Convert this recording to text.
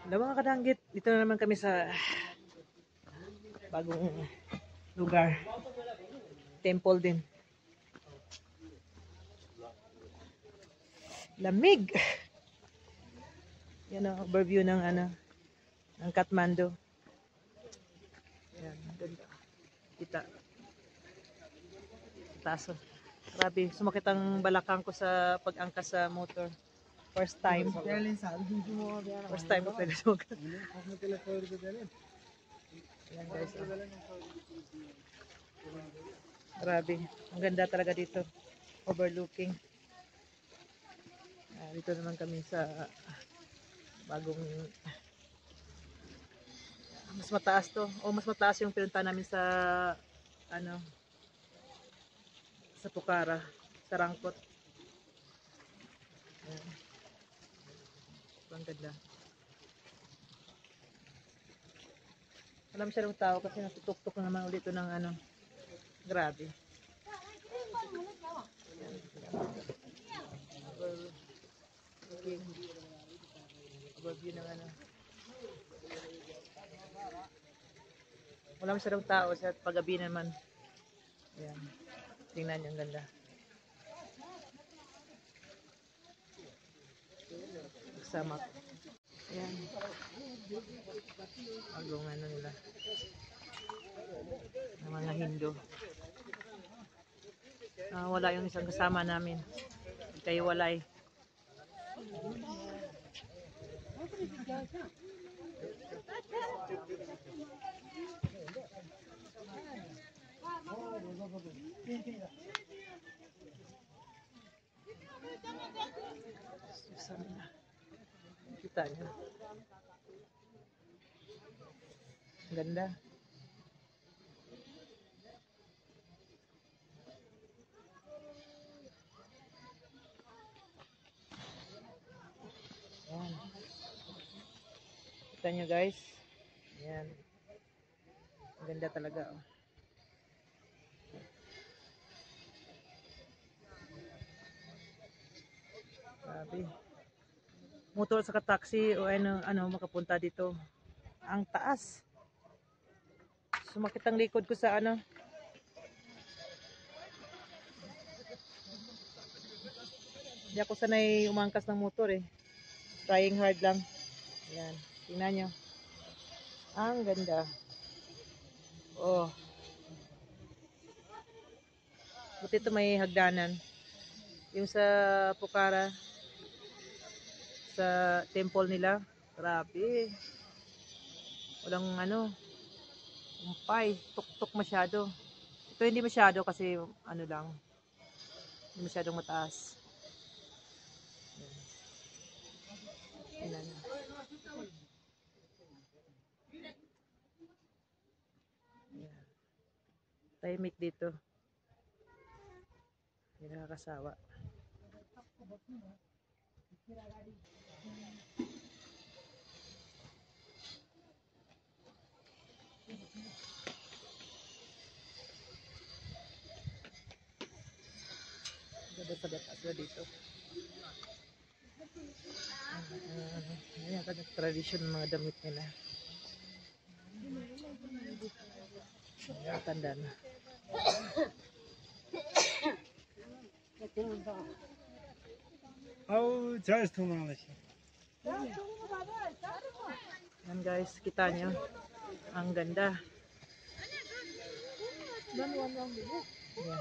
Hello mga kadanggit, dito na naman kami sa bagong lugar. Temple din. Lamig! Yan ang overview ng ng Kathmandu. Yan, ganda. Kita. Taso. Grabe, sumakit ang balakang ko sa pag-angkas sa motor. First time. First time ko talaga sumakit. Ayan guys. Grabe. Ang ganda talaga dito. Overlooking. Dito naman kami sa bagong mas mataas to. O mas mataas yung pinunta namin sa sa Pokhara. Sa Rangkot. Ayan. Ang ganda. Alam siya ng tao kasi natutok-tok na naman ulit ito ng grabe. Overview ng wala masyadong tao sa pag-gabi naman. Ayan. Tingnan niyo, ang ganda. Sama. Ayan. Agong nila. Ng mga Hindu. Wala yung isang kasama namin. Kayo walay. Kita niyo. Ganda. Ayan. Kita nyo guys. Ayan. Ganda talaga. Oh. Grabe. Motor sa taxi o makapunta dito. Ang taas. Sumakit ang likod ko sa Hindi ako sanay umangkas ng motor eh. Trying hard lang. Ayan. Tingnan nyo. Ang ganda. Oh. Buti ito may hagdanan. Yung sa Pokhara, sa temple nila, grabe. Walang umpay, tuk-tuk masyado. Ito hindi masyado kasi lang, hindi masyadong mataas. Ayan. Ayan. Tahimik dito. Hindi nakakasawa. Ganda sa gatas dito. Ayan ka tradition ng mga damit nila. Ayan, tanda na. Yan guys, kita nyo. Ang ganda. Ayan.